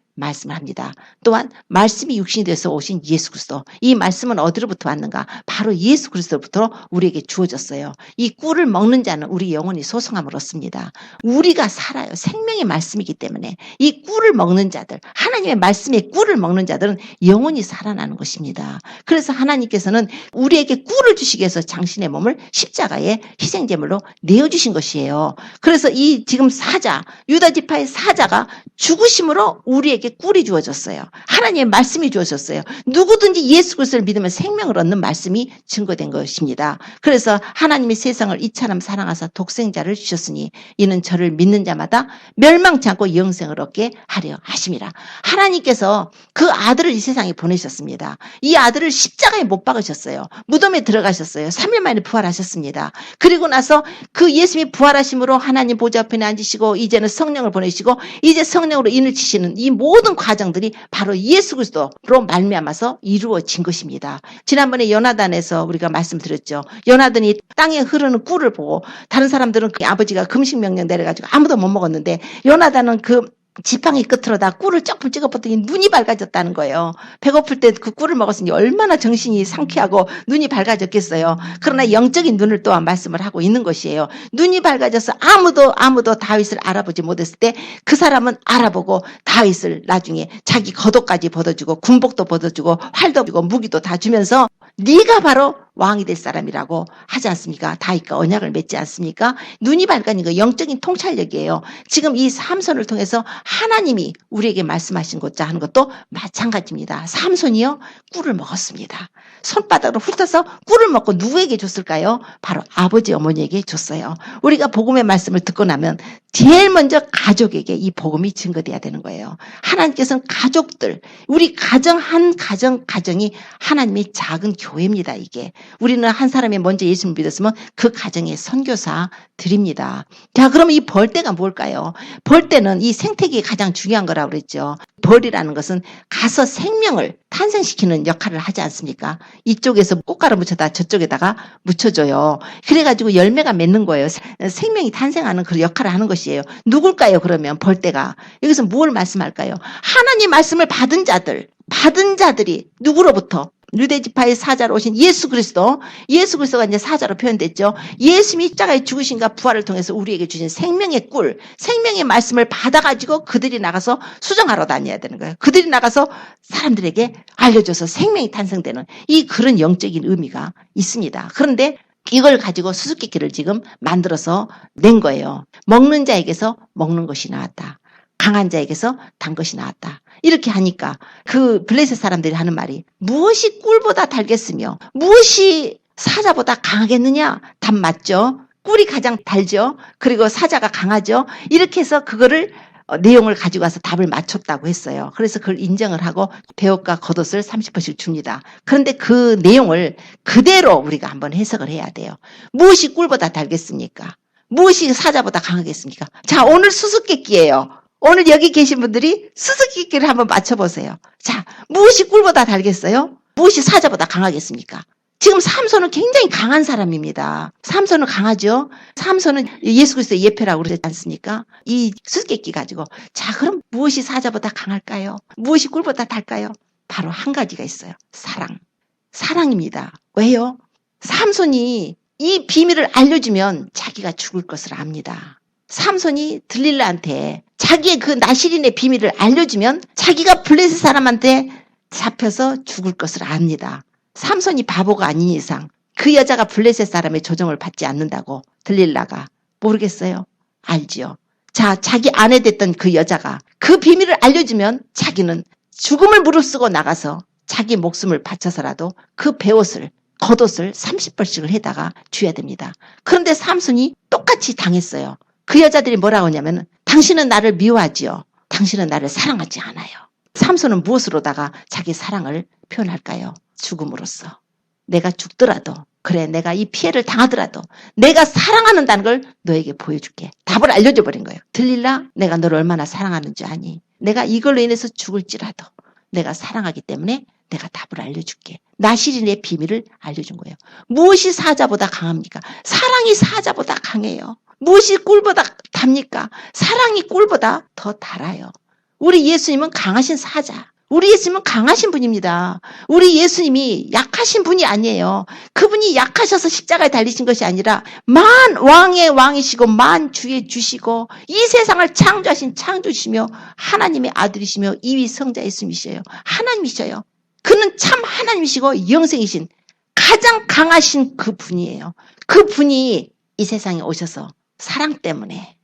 합니다. 또한 말씀이 육신이 돼서 오신 예수 그리스도. 이 말씀은 어디로부터 왔는가? 바로 예수 그리스도부터 우리에게 주어졌어요. 이 꿀을 먹는 자는 우리 영혼이 소성함을 얻습니다. 우리가 살아요. 생명의 말씀이기 때문에 이 꿀을 먹는 자들, 하나님의 말씀의 꿀을 먹는 자들은 영혼이 살아나는 것입니다. 그래서 하나님께서는 우리에게 꿀을 주시기 위해서 당신의 몸을 십자가에 희생제물로 내어주신 것이에요. 그래서 이 지금 사자, 유다 지파의 사자가 죽으심으로 우리에게 사람들에게 꿀이 주어졌어요. 하나님의 말씀이 주어졌어요. 누구든지 예수 그리스도를 믿으면 생명을 얻는 말씀이 증거된 것입니다. 그래서 하나님이 세상을 이처럼 사랑하사 독생자를 주셨으니 이는 저를 믿는 자마다 멸망치 않고 영생을 얻게 하려 하심이라. 하나님께서 그 아들을 이 세상에 보내셨습니다. 이 아들을 십자가에 못 박으셨어요. 무덤에 들어가셨어요. 3일 만에 부활하셨습니다. 그리고 나서 그 예수님이 부활하심으로 하나님 보좌 앞에 앉으시고 이제는 성령을 보내시고 이제 성령으로 인을 치시는 이 모든 과정들이 바로 예수 그리스도로 말미암아서 이루어진 것입니다. 지난번에 요나단에서 우리가 말씀드렸죠. 요나단이 땅에 흐르는 꿀을 보고 다른 사람들은 그 아버지가 금식 명령 내려가지고 아무도 못 먹었는데 요나단은 그 지팡이 끝으로다 꿀을 조금 찍어봤더니 눈이 밝아졌다는 거예요. 배고플 때 그 꿀을 먹었으니 얼마나 정신이 상쾌하고 눈이 밝아졌겠어요. 그러나 영적인 눈을 또한 말씀을 하고 있는 것이에요. 눈이 밝아져서 아무도 다윗을 알아보지 못했을 때 그 사람은 알아보고 다윗을 나중에 자기 겉옷까지 벗어주고 군복도 벗어주고 활도 주고 무기도 다 주면서 네가 바로 왕이 될 사람이라고 하지 않습니까? 다윗과 언약을 맺지 않습니까? 눈이 밝아진 거 영적인 통찰력이에요. 지금 이 삼손을 통해서 하나님이 우리에게 말씀하신 것자 하는 것도 마찬가지입니다. 삼손이요 꿀을 먹었습니다. 손바닥으로 훑어서 꿀을 먹고 누구에게 줬을까요? 바로 아버지 어머니에게 줬어요. 우리가 복음의 말씀을 듣고 나면 제일 먼저 가족에게 이 복음이 증거돼야 되는 거예요. 하나님께서는 가족들, 우리 가정 한 가정이 하나님의 작은 교회입니다. 이게 우리는 한 사람이 먼저 예수님을 믿었으면 그 가정의 선교사들입니다. 자, 그럼 이 벌떼가 뭘까요? 벌떼는 이 생태계에 가장 중요한 거라고 그랬죠. 벌이라는 것은 가서 생명을 탄생시키는 역할을 하지 않습니까? 이쪽에서 꽃가루 묻혀다 저쪽에다가 묻혀줘요. 그래가지고 열매가 맺는 거예요. 생명이 탄생하는 그 역할을 하는 것이에요. 누굴까요? 그러면 벌떼가. 여기서 뭘 말씀할까요? 하나님 말씀을 받은 자들이 누구로부터? 유대지파의 사자로 오신 예수 그리스도가 이제 사자로 표현됐죠. 예수님이 십자가에 죽으신가 부활을 통해서 우리에게 주신 생명의 꿀, 생명의 말씀을 받아가지고 그들이 나가서 수정하러 다녀야 되는 거예요. 그들이 나가서 사람들에게 알려줘서 생명이 탄생되는 이 그런 영적인 의미가 있습니다. 그런데 이걸 가지고 수수께끼를 지금 만들어서 낸 거예요. 먹는 자에게서 먹는 것이 나왔다. 강한 자에게서 단 것이 나왔다. 이렇게 하니까 그 블레셋 사람들이 하는 말이 무엇이 꿀보다 달겠으며 무엇이 사자보다 강하겠느냐? 답 맞죠? 꿀이 가장 달죠. 그리고 사자가 강하죠. 이렇게 해서 그거를 내용을 가지고 와서 답을 맞췄다고 했어요. 그래서 그걸 인정을 하고 배옷과 겉옷을 30%씩 줍니다. 그런데 그 내용을 그대로 우리가 한번 해석을 해야 돼요. 무엇이 꿀보다 달겠습니까? 무엇이 사자보다 강하겠습니까? 자, 오늘 수수께끼예요. 오늘 여기 계신 분들이 수수께끼를 한번 맞춰보세요. 자, 무엇이 꿀보다 달겠어요? 무엇이 사자보다 강하겠습니까? 지금 삼손은 굉장히 강한 사람입니다. 삼손은 강하죠? 삼손은 예수 그리스도의 예표라고 그러지 않습니까? 이 수수께끼 가지고 자, 그럼 무엇이 사자보다 강할까요? 무엇이 꿀보다 달까요? 바로 한 가지가 있어요. 사랑입니다. 왜요? 삼손이 이 비밀을 알려주면 자기가 죽을 것을 압니다. 삼손이 들릴라한테 자기의 그 나시린의 비밀을 알려주면 자기가 블레셋 사람한테 잡혀서 죽을 것을 압니다. 삼손이 바보가 아닌 이상 그 여자가 블레셋 사람의 조정을 받지 않는다고 들릴라가 모르겠어요? 알지요. 자, 자기 아내 됐던 그 여자가 그 비밀을 알려주면 자기는 죽음을 무릅쓰고 나가서 자기 목숨을 바쳐서라도 그 배옷을 겉옷을 30벌씩을 해다가 줘야 됩니다. 그런데 삼손이 똑같이 당했어요. 그 여자들이 뭐라고 하냐면 당신은 나를 미워하지요. 당신은 나를 사랑하지 않아요. 삼손은 무엇으로다가 자기 사랑을 표현할까요? 죽음으로써. 내가 죽더라도 그래 내가 이 피해를 당하더라도 내가 사랑하는다는 걸 너에게 보여줄게. 답을 알려줘 버린 거예요. 들릴라? 내가 너를 얼마나 사랑하는지 아니? 내가 이걸로 인해서 죽을지라도 내가 사랑하기 때문에 내가 답을 알려줄게. 나시린의 비밀을 알려준 거예요. 무엇이 사자보다 강합니까? 사랑이 사자보다 강해요. 무엇이 꿀보다 답니까? 사랑이 꿀보다 더 달아요. 우리 예수님은 강하신 사자. 우리 예수님은 강하신 분입니다. 우리 예수님이 약하신 분이 아니에요. 그분이 약하셔서 십자가에 달리신 것이 아니라 만 왕의 왕이시고 만 주의 주시고 이 세상을 창조하신 창조시며 하나님의 아들이시며 이위 성자 예수님이셔요. 하나님이셔요. 그는 참 하나님이시고 영생이신 가장 강하신 그 분이에요. 그 분이 이 세상에 오셔서 사랑 때문에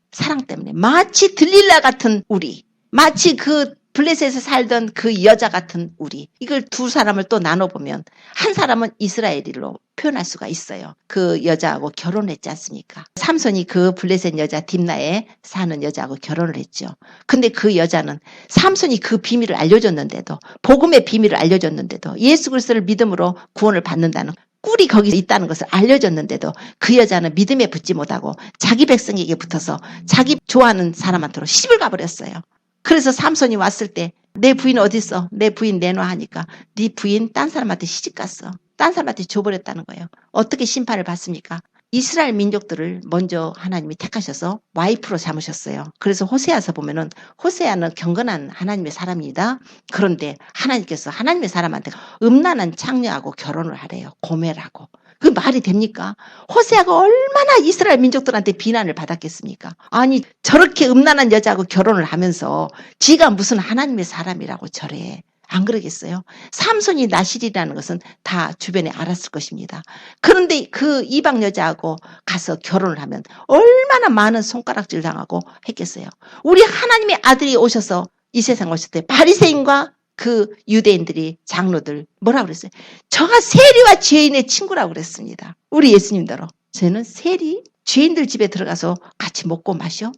마치 들릴라 같은 우리, 마치 그 블레셋에서 살던 그 여자 같은 우리, 이걸 두 사람을 또 나눠보면 한 사람은 이스라엘로 표현할 수가 있어요. 그 여자하고 결혼했지 않습니까? 삼손이 그 블레셋 여자 딥나에 사는 여자하고 결혼을 했죠. 근데 그 여자는 삼손이 그 비밀을 알려줬는데도, 복음의 비밀을 알려줬는데도, 예수 그리스도를 믿음으로 구원을 받는다는 꿀이 거기 있다는 것을 알려줬는데도 그 여자는 믿음에 붙지 못하고 자기 백성에게 붙어서 자기 좋아하는 사람한테로 시집을 가버렸어요. 그래서 삼손이 왔을 때 내 부인 어디 있어? 내 부인 내놔 하니까 네 부인 딴 사람한테 시집갔어. 딴 사람한테 줘버렸다는 거예요. 어떻게 심판을 받습니까? 이스라엘 민족들을 먼저 하나님이 택하셔서 와이프로 삼으셨어요. 그래서 호세아서 보면은 호세아는 경건한 하나님의 사람이다. 그런데 하나님께서 하나님의 사람한테 음란한 창녀하고 결혼을 하래요. 고멜하고. 그 말이 됩니까? 호세아가 얼마나 이스라엘 민족들한테 비난을 받았겠습니까? 아니 저렇게 음란한 여자하고 결혼을 하면서 지가 무슨 하나님의 사람이라고 저래. 안 그러겠어요? 삼손이 나실이라는 것은 다 주변에 알았을 것입니다. 그런데 그 이방 여자하고 가서 결혼을 하면 얼마나 많은 손가락질 당하고 했겠어요. 우리 하나님의 아들이 오셔서 이 세상 오실 때 바리새인과 그 유대인들이 장로들 뭐라고 그랬어요? 저가 세리와 죄인의 친구라고 그랬습니다. 우리 예수님대로. 저는 세리, 죄인들 집에 들어가서 같이 먹고 마셔?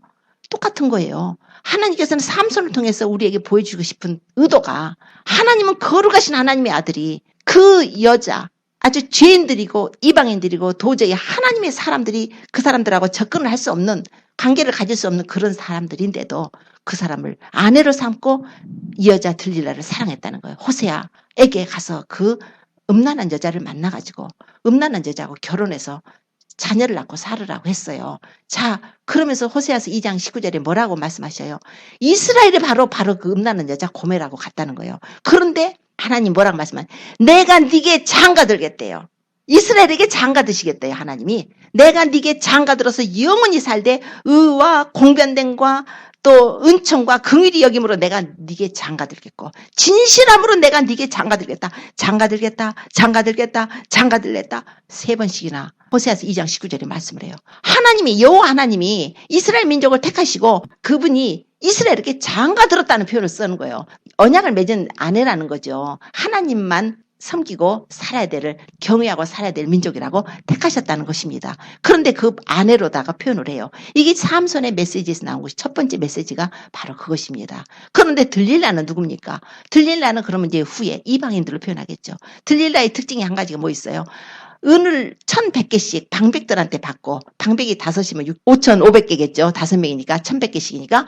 똑같은 거예요. 하나님께서는 삼손을 통해서 우리에게 보여주고 싶은 의도가, 하나님은 거룩하신 하나님의 아들이 그 여자, 아주 죄인들이고 이방인들이고 도저히 하나님의 사람들이 그 사람들하고 접근을 할 수 없는, 관계를 가질 수 없는 그런 사람들인데도 그 사람을 아내로 삼고 이 여자 들릴라를 사랑했다는 거예요. 호세아에게 가서 그 음란한 여자를 만나가지고 음란한 여자하고 결혼해서 자녀를 낳고 살으라고 했어요. 자, 그러면서 호세아서 2장 19절에 뭐라고 말씀하셔요? 이스라엘이 바로 그 음란한 여자 고멜하고 같다는 거예요. 그런데 하나님 뭐라고 말씀하세요? 내가 네게 장가들겠대요. 이스라엘에게 장가드시겠대요. 하나님이. 내가 네게 장가들어서 영원히 살되 의와 공변됨과 또 은총과 긍휼히 여김으로 내가 네게 장가들겠고 진실함으로 내가 네게 장가들겠다. 장가들겠다. 장가들겠다. 장가들겠다. 3번씩이나 호세아서 2장 19절에 말씀을 해요. 하나님이, 여호와 하나님이 이스라엘 민족을 택하시고 그분이 이스라엘에게 장가들었다는 표현을 쓰는 거예요. 언약을 맺은 아내라는 거죠. 하나님만 섬기고 살아야 될, 경외하고 살아야 될 민족이라고 택하셨다는 것입니다. 그런데 그 아내로다가 표현을 해요. 이게 삼손의 메시지에서 나온 것이 첫 번째 메시지가 바로 그것입니다. 그런데 들릴라는 누굽니까? 들릴라는 그러면 이제 후에 이방인들을 표현하겠죠. 들릴라의 특징이 한 가지가 뭐 있어요? 은을 1100개씩 방백들한테 받고, 방백이 5이면 5500개겠죠. 5명이니까 1100개씩이니까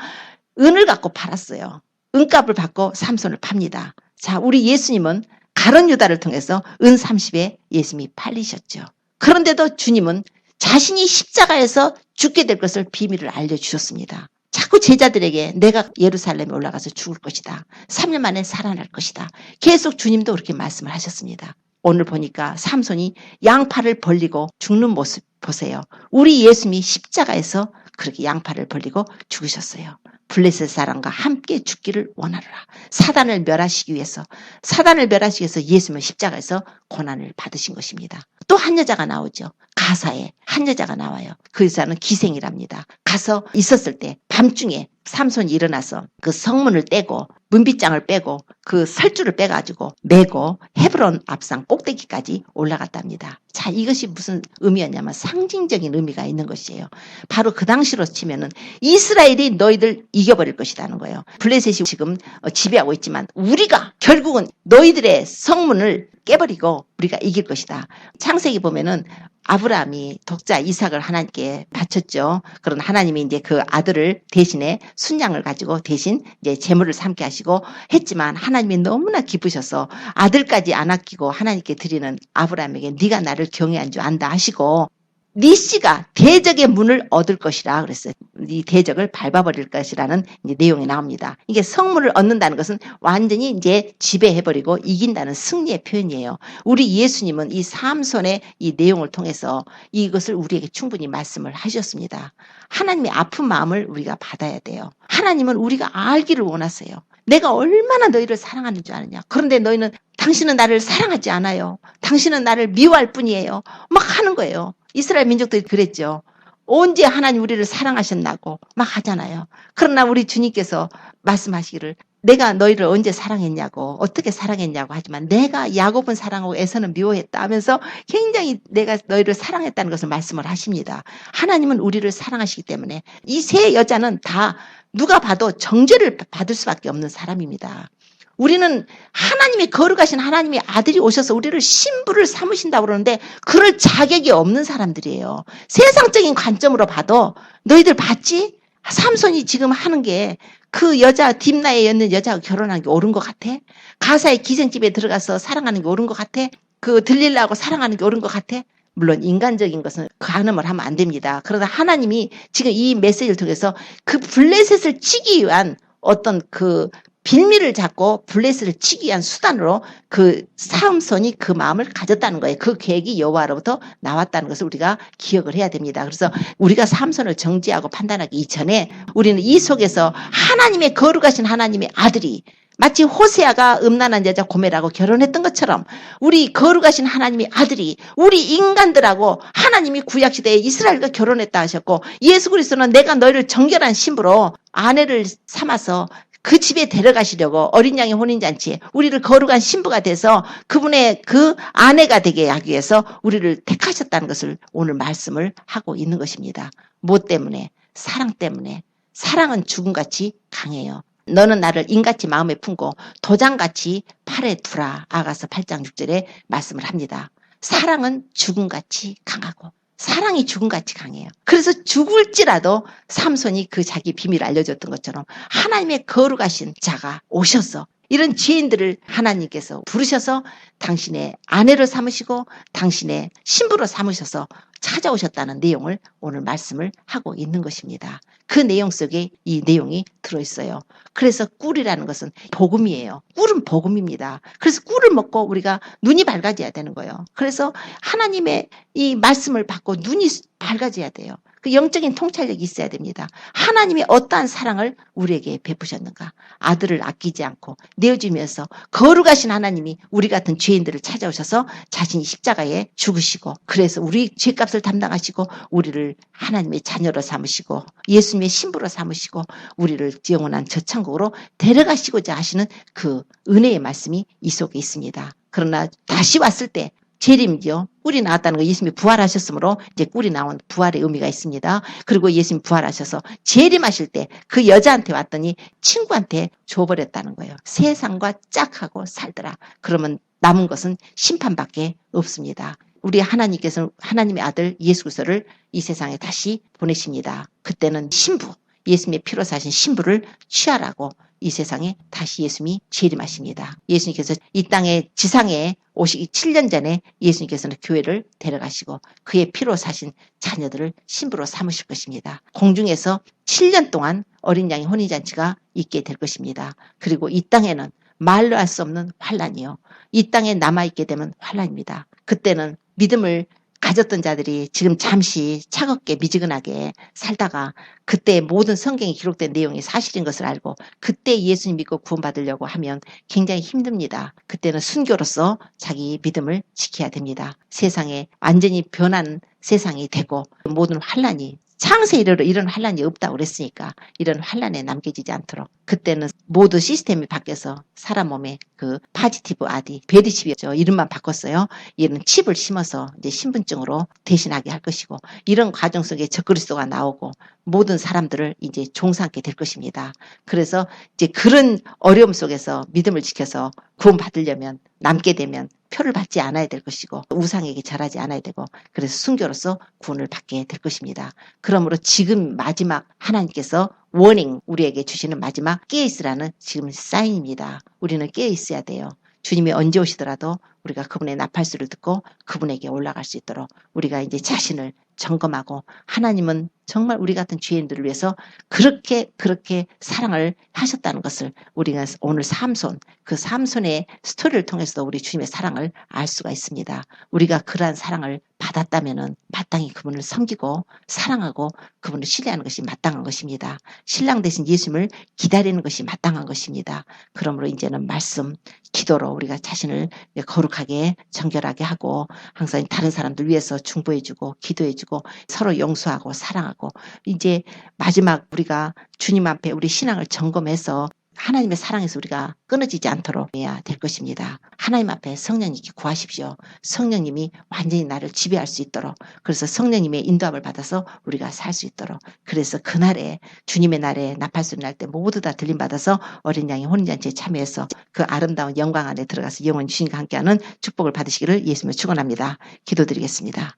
은을 갖고 팔았어요. 은값을 받고 삼손을 팝니다. 자, 우리 예수님은 가룟 유다를 통해서 은 30에 예수님이 팔리셨죠. 그런데도 주님은 자신이 십자가에서 죽게 될 것을 비밀을 알려주셨습니다. 자꾸 제자들에게 내가 예루살렘에 올라가서 죽을 것이다. 3년 만에 살아날 것이다. 계속 주님도 그렇게 말씀을 하셨습니다. 오늘 보니까 삼손이 양팔을 벌리고 죽는 모습 보세요. 우리 예수님이 십자가에서 그렇게 양팔을 벌리고 죽으셨어요. 블레셋 사람과 함께 죽기를 원하노라. 사단을 멸하시기 위해서 예수님은 십자가에서 고난을 받으신 것입니다. 또 한 여자가 나오죠. 가사에 한 여자가 나와요. 그 여자는 기생이랍니다. 가서 있었을 때 밤중에 삼손이 일어나서 그 성문을 떼고 문빗장을 빼고 그 설주를 빼가지고 메고 헤브론 앞산 꼭대기까지 올라갔답니다. 자, 이것이 무슨 의미였냐면 상징적인 의미가 있는 것이에요. 바로 그 당시로 치면은 이스라엘이 너희들 이겨버릴 것이라는 거예요. 블레셋이 지금 지배하고 있지만 우리가 결국은 너희들의 성문을 깨버리고 우리가 이길 것이다. 창세기 보면은 아브라함이 독자 이삭을 하나님께 바쳤죠. 그런 하나님이 이제 그 아들을 대신에 순양을 가지고 대신 이제 제물을 삼게 하시고 했지만 하나님이 너무나 기쁘셔서 아들까지 안 아끼고 하나님께 드리는 아브라함에게 네가 나를 경외한 줄 안다 하시고 네 씨가 대적의 문을 얻을 것이라 그랬어요. 네 대적을 밟아버릴 것이라는 이제 내용이 나옵니다. 이게 성문을 얻는다는 것은 완전히 이제 지배해버리고 이긴다는 승리의 표현이에요. 우리 예수님은 이 삼손의 이 내용을 통해서 이것을 우리에게 충분히 말씀을 하셨습니다. 하나님의 아픈 마음을 우리가 받아야 돼요. 하나님은 우리가 알기를 원하세요. 내가 얼마나 너희를 사랑하는 줄 아느냐. 그런데 너희는 당신은 나를 사랑하지 않아요. 당신은 나를 미워할 뿐이에요. 막 하는 거예요. 이스라엘 민족들이 그랬죠. 언제 하나님 우리를 사랑하셨나고 막 하잖아요. 그러나 우리 주님께서 말씀하시기를 내가 너희를 언제 사랑했냐고, 어떻게 사랑했냐고 하지만 내가 야곱은 사랑하고 에서는 미워했다 하면서 굉장히 내가 너희를 사랑했다는 것을 말씀을 하십니다. 하나님은 우리를 사랑하시기 때문에 이 세 여자는 다 누가 봐도 정죄를 받을 수밖에 없는 사람입니다. 우리는 하나님의 거룩하신 하나님의 아들이 오셔서 우리를 신부를 삼으신다고 그러는데 그럴 자격이 없는 사람들이에요. 세상적인 관점으로 봐도 너희들 봤지? 삼손이 지금 하는 게 그 여자 딥나에 있는 여자하고 결혼한 게 옳은 것 같아? 가사의 기생집에 들어가서 사랑하는 게 옳은 것 같아? 그 들릴라하고 사랑하는 게 옳은 것 같아? 물론 인간적인 것은 가늠을 하면 안 됩니다. 그러나 하나님이 지금 이 메시지를 통해서 그 블레셋을 치기 위한 어떤 그 빌미를 잡고 블레셋을 치기 위한 수단으로 그 삼손이 그 마음을 가졌다는 거예요. 그 계획이 여호와로부터 나왔다는 것을 우리가 기억을 해야 됩니다. 그래서 우리가 삼손을 정죄하고 판단하기 이전에 우리는 이 속에서 하나님의 거룩하신 하나님의 아들이 마치 호세아가 음란한 여자 고멜하고 결혼했던 것처럼 우리 거룩하신 하나님의 아들이 우리 인간들하고 하나님이 구약시대에 이스라엘과 결혼했다 하셨고 예수 그리스도는 내가 너희를 정결한 신부로 아내를 삼아서 그 집에 데려가시려고 어린 양의 혼인잔치에 우리를 거룩한 신부가 돼서 그분의 그 아내가 되게 하기 위해서 우리를 택하셨다는 것을 오늘 말씀을 하고 있는 것입니다. 뭐 때문에? 사랑 때문에. 사랑은 죽음같이 강해요. 너는 나를 인같이 마음에 품고 도장같이 팔에 두라. 아가서 8장 6절에 말씀을 합니다. 사랑은 죽음같이 강하고 사랑이 죽음같이 강해요. 그래서 죽을지라도 삼손이 그 자기 비밀을 알려줬던 것처럼 하나님의 거룩하신 자가 오셔서 이런 죄인들을 하나님께서 부르셔서 당신의 아내를 삼으시고 당신의 신부로 삼으셔서 찾아오셨다는 내용을 오늘 말씀을 하고 있는 것입니다. 그 내용 속에 이 내용이 들어있어요. 그래서 꿀이라는 것은 복음이에요. 꿀은 복음입니다. 그래서 꿀을 먹고 우리가 눈이 밝아져야 되는 거예요. 그래서 하나님의 이 말씀을 받고 눈이 밝아져야 돼요. 그 영적인 통찰력이 있어야 됩니다. 하나님이 어떠한 사랑을 우리에게 베푸셨는가. 아들을 아끼지 않고 내어주면서 거룩하신 하나님이 우리 같은 죄인들을 찾아오셔서 자신이 십자가에 죽으시고 그래서 우리 죄값을 담당하시고 우리를 하나님의 자녀로 삼으시고 예수님의 신부로 삼으시고 우리를 영원한 저천국으로 데려가시고자 하시는 그 은혜의 말씀이 이 속에 있습니다. 그러나 다시 왔을 때 재림이요. 꿀이 나왔다는 거 예수님이 부활하셨으므로 이제 꿀이 나온 부활의 의미가 있습니다. 그리고 예수님이 부활하셔서 재림하실 때 그 여자한테 왔더니 친구한테 줘버렸다는 거예요. 세상과 짝하고 살더라. 그러면 남은 것은 심판밖에 없습니다. 우리 하나님께서는 하나님의 아들 예수 그리스도를 이 세상에 다시 보내십니다. 그때는 신부, 예수님의 피로 사신 신부를 취하라고 이 세상에 다시 예수님이 재림하십니다. 예수님께서 이 땅에 지상에 오시기 7년 전에 예수님께서는 교회를 데려가시고 그의 피로 사신 자녀들을 신부로 삼으실 것입니다. 공중에서 7년 동안 어린 양의 혼인잔치가 있게 될 것입니다. 그리고 이 땅에는 말로 할 수 없는 환란이요. 이 땅에 남아있게 되면 환란입니다. 그때는 믿음을 가졌던 자들이 지금 잠시 차갑게 미지근하게 살다가 그때 모든 성경에 기록된 내용이 사실인 것을 알고 그때 예수님 믿고 구원받으려고 하면 굉장히 힘듭니다. 그때는 순교로서 자기 믿음을 지켜야 됩니다. 세상에 완전히 변한 세상이 되고 모든 환란이 창세 이래로 이런 환란이 없다고 그랬으니까 이런 환란에 남겨지지 않도록 그때는 모두 시스템이 바뀌어서 사람 몸에 그 파지티브 아디 베드칩이었죠. 이름만 바꿨어요. 이런 칩을 심어서 이제 신분증으로 대신하게 할 것이고 이런 과정 속에 적그리스도가 나오고 모든 사람들을 이제 종삼게 될 것입니다. 그래서 이제 그런 어려움 속에서 믿음을 지켜서 구원받으려면 남게 되면 표를 받지 않아야 될 것이고 우상에게 절하지 않아야 되고 그래서 순교로서 구원을 받게 될 것입니다. 그러므로 지금 마지막 하나님께서 워닝 우리에게 주시는 마지막 깨어있으라는 지금 사인입니다. 우리는 깨어있어야 돼요. 주님이 언제 오시더라도 우리가 그분의 나팔소리를 듣고 그분에게 올라갈 수 있도록 우리가 이제 자신을 점검하고 하나님은 정말 우리 같은 죄인들을 위해서 그렇게 사랑을 하셨다는 것을 우리가 오늘 삼손 그 삼손의 스토리를 통해서도 우리 주님의 사랑을 알 수가 있습니다. 우리가 그러한 사랑을 받았다면은 마땅히 그분을 섬기고 사랑하고 그분을 신뢰하는 것이 마땅한 것입니다. 신랑 대신 예수님을 기다리는 것이 마땅한 것입니다. 그러므로 이제는 말씀, 기도로 우리가 자신을 거룩하게 정결하게 하고 항상 다른 사람들 위해서 중보해주고 기도해주고 서로 용서하고 사랑하고 이제 마지막 우리가 주님 앞에 우리 신앙을 점검해서 하나님의 사랑에서 우리가 끊어지지 않도록 해야 될 것입니다. 하나님 앞에 성령님께 구하십시오. 성령님이 완전히 나를 지배할 수 있도록, 그래서 성령님의 인도함을 받아서 우리가 살 수 있도록, 그래서 그날에 주님의 날에 나팔소리 날 때 모두 다 들림받아서 어린 양의 혼인잔치에 참여해서 그 아름다운 영광 안에 들어가서 영원히 주님과 함께하는 축복을 받으시기를 예수님을 축원합니다. 기도드리겠습니다.